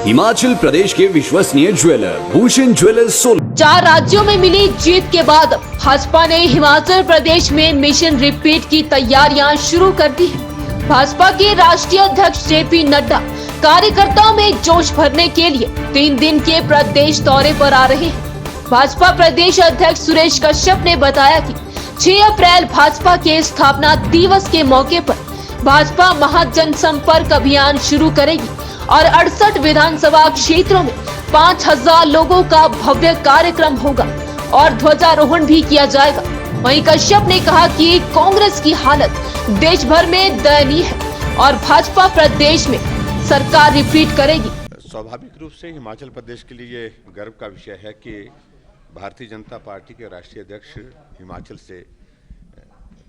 हिमाचल प्रदेश के विश्वसनीय jeweller Bhushan jewellers Solan. 4 राज्यों में मिली जीत के बाद भाजपा ने हिमाचल प्रदेश में मिशन रिपीट की तैयारियां शुरू कर दी है। भाजपा के राष्ट्रीय अध्यक्ष जेपी नड्डा कार्यकर्ताओं में जोश भरने के लिए 3 दिन के प्रदेश दौरे पर आ रहे हैं। भाजपा प्रदेश अध्यक्ष सुरेश कश्यप ने बताया कि 6 अप्रैल भाजपा के स्थापना दिवस के मौके पर भाजपा महाजनसंपर्क अभियान शुरू करेगी और 68 विधानसभा क्षेत्रों में 5000 लोगों का भव्य कार्यक्रम होगा और ध्वजारोहण भी किया जाएगा। वहीं कश्यप ने कहा कि कांग्रेस की हालत देश भर में दयनीय है और भाजपा प्रदेश में सरकार रिपीट करेगी। स्वाभाविक रूप से हिमाचल प्रदेश के लिए गर्व का विषय है कि भारतीय जनता पार्टी के राष्ट्रीय अध्यक्ष हिमाचल से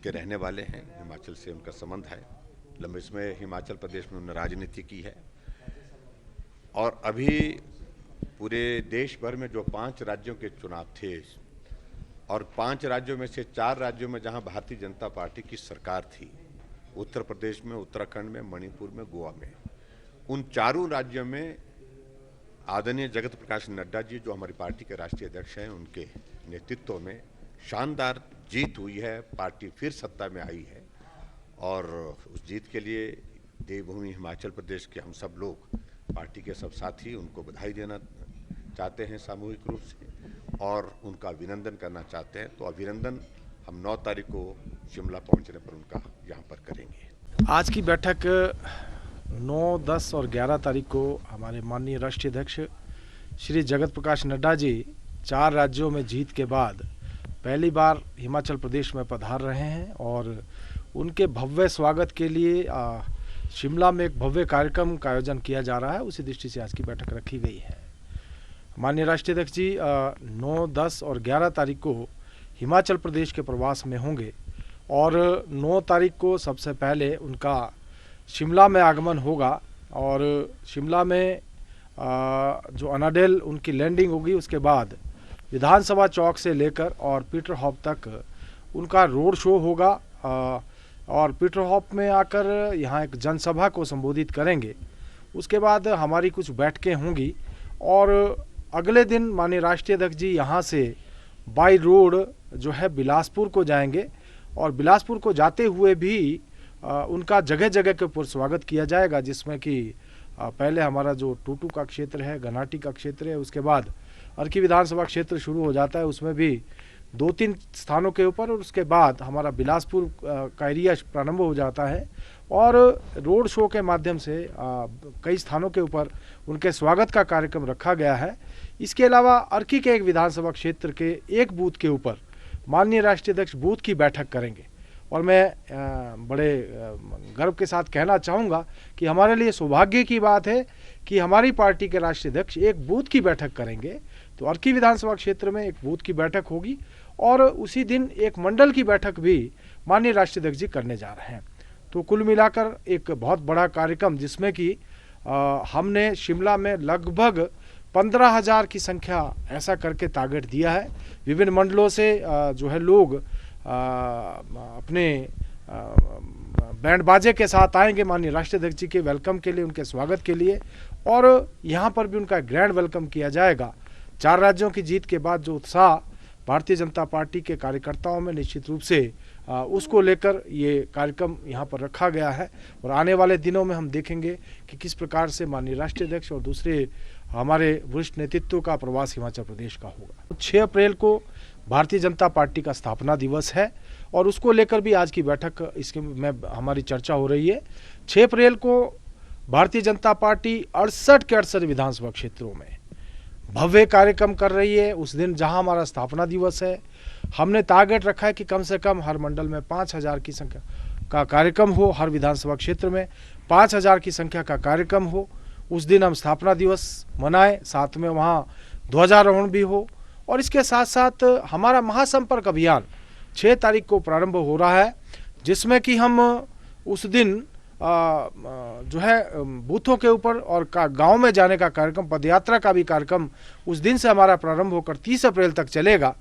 के रहने वाले हैं। हिमाचल से उनका संबंध है, लंबे समय हिमाचल प्रदेश में उन्होंने राजनीति की है और अभी पूरे देश भर में जो 5 राज्यों के चुनाव थे और 5 राज्यों में से 4 राज्यों में जहां भारतीय जनता पार्टी की सरकार थी, उत्तर प्रदेश में, उत्तराखंड में, मणिपुर में, गोवा में, उन चारों राज्यों में आदरणीय जगत प्रकाश नड्डा जी जो हमारी पार्टी के राष्ट्रीय अध्यक्ष हैं, उनके नेतृत्व में शानदार जीत हुई है। पार्टी फिर सत्ता में आई है और उस जीत के लिए देवभूमि हिमाचल प्रदेश के हम सब लोग, पार्टी के सब साथी, उनको बधाई देना चाहते हैं सामूहिक रूप से और उनका अभिनंदन करना चाहते हैं। तो अभिनंदन हम 9 तारीख को शिमला पहुंचने पर उनका यहाँ पर करेंगे। आज की बैठक 9, 10 और 11 तारीख को हमारे माननीय राष्ट्रीय अध्यक्ष श्री जगत प्रकाश नड्डा जी 4 राज्यों में जीत के बाद पहली बार हिमाचल प्रदेश में पधार रहे हैं और उनके भव्य स्वागत के लिए शिमला में एक भव्य कार्यक्रम का आयोजन किया जा रहा है। उसी दृष्टि से आज की बैठक रखी गई है। माननीय राष्ट्रीय अध्यक्ष जी 9, 10 और 11 तारीख को हिमाचल प्रदेश के प्रवास में होंगे और 9 तारीख को सबसे पहले उनका शिमला में आगमन होगा और शिमला में जो अनाडेल उनकी लैंडिंग होगी, उसके बाद विधानसभा चौक से लेकर और पीटर हॉप तक उनका रोड शो होगा और पीटर हॉप में आकर यहाँ एक जनसभा को संबोधित करेंगे। उसके बाद हमारी कुछ बैठकें होंगी और अगले दिन माननीय राष्ट्रीय अध्यक्ष जी यहाँ से बाई रोड जो है बिलासपुर को जाएंगे और बिलासपुर को जाते हुए भी उनका जगह जगह के ऊपर स्वागत किया जाएगा, जिसमें कि पहले हमारा जो टूटू का क्षेत्र है, घनाटी का क्षेत्र है, उसके बाद अर्की विधानसभा क्षेत्र शुरू हो जाता है, उसमें भी 2-3 स्थानों के ऊपर और उसके बाद हमारा बिलासपुर का एरिया प्रारंभ हो जाता है और रोड शो के माध्यम से कई स्थानों के ऊपर उनके स्वागत का कार्यक्रम रखा गया है। इसके अलावा अर्की के एक विधानसभा क्षेत्र के एक बूथ के ऊपर माननीय राष्ट्रीय अध्यक्ष बूथ की बैठक करेंगे और मैं बड़े गर्व के साथ कहना चाहूँगा कि हमारे लिए सौभाग्य की बात है कि हमारी पार्टी के राष्ट्रीय अध्यक्ष एक बूथ की बैठक करेंगे। तो अर्की विधानसभा क्षेत्र में एक बूथ की बैठक होगी और उसी दिन एक मंडल की बैठक भी माननीय राष्ट्रीय अध्यक्ष जी करने जा रहे हैं। तो कुल मिलाकर एक बहुत बड़ा कार्यक्रम, जिसमें कि हमने शिमला में लगभग 15,000 की संख्या ऐसा करके टारगेट दिया है। विभिन्न मंडलों से जो है लोग अपने बैंड बाजे के साथ आएंगे माननीय राष्ट्रीय अध्यक्ष जी के वेलकम के लिए, उनके स्वागत के लिए और यहाँ पर भी उनका ग्रैंड वेलकम किया जाएगा। 4 राज्यों की जीत के बाद जो उत्साह भारतीय जनता पार्टी के कार्यकर्ताओं में निश्चित रूप से उसको लेकर ये कार्यक्रम यहाँ पर रखा गया है और आने वाले दिनों में हम देखेंगे कि किस प्रकार से माननीय राष्ट्रीय अध्यक्ष और दूसरे हमारे वरिष्ठ नेतृत्व का प्रवास हिमाचल प्रदेश का होगा। 6 अप्रैल को भारतीय जनता पार्टी का स्थापना दिवस है और उसको लेकर भी आज की बैठक इसके में हमारी चर्चा हो रही है। 6 अप्रैल को भारतीय जनता पार्टी 68 के 68 विधानसभा क्षेत्रों में भव्य कार्यक्रम कर रही है। उस दिन जहां हमारा स्थापना दिवस है, हमने टारगेट रखा है कि कम से कम हर मंडल में 5000 की संख्या का कार्यक्रम हो, हर विधानसभा क्षेत्र में 5000 की संख्या का कार्यक्रम हो। उस दिन हम स्थापना दिवस मनाएं, साथ में वहां ध्वजारोहण भी हो और इसके साथ साथ हमारा महासंपर्क अभियान 6 तारीख को प्रारंभ हो रहा है, जिसमें कि हम उस दिन जो है बूथों के ऊपर और गांव में जाने का कार्यक्रम, पदयात्रा का भी कार्यक्रम उस दिन से हमारा प्रारंभ होकर 30 अप्रैल तक चलेगा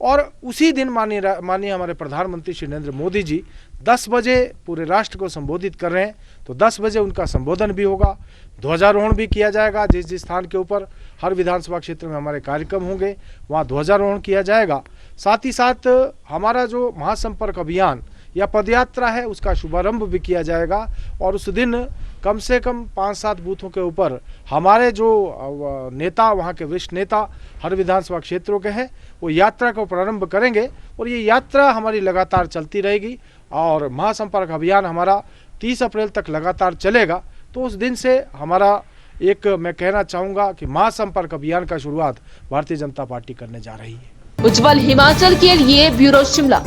और उसी दिन माननीय हमारे प्रधानमंत्री श्री नरेंद्र मोदी जी 10 बजे पूरे राष्ट्र को संबोधित कर रहे हैं। तो 10 बजे उनका संबोधन भी होगा, ध्वजारोहण भी किया जाएगा। जिस जिस स्थान के ऊपर हर विधानसभा क्षेत्र में हमारे कार्यक्रम होंगे वहाँ ध्वजारोहण किया जाएगा। साथ ही साथ हमारा जो महासंपर्क अभियान या पदयात्रा है उसका शुभारंभ भी किया जाएगा और उस दिन कम से कम 5-7 बूथों के ऊपर हमारे जो नेता, वहाँ के वरिष्ठ नेता हर विधानसभा क्षेत्रों के हैं, वो यात्रा को प्रारंभ करेंगे और ये यात्रा हमारी लगातार चलती रहेगी और महासंपर्क अभियान हमारा 30 अप्रैल तक लगातार चलेगा। तो उस दिन से हमारा एक, मैं कहना चाहूँगा कि महासंपर्क अभियान का शुरुआत भारतीय जनता पार्टी करने जा रही है। उज्जवल हिमाचल के लिए ब्यूरो शिमला।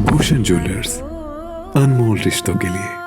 भूषण ज्वेलर्स, अनमोल रिश्तों के लिए।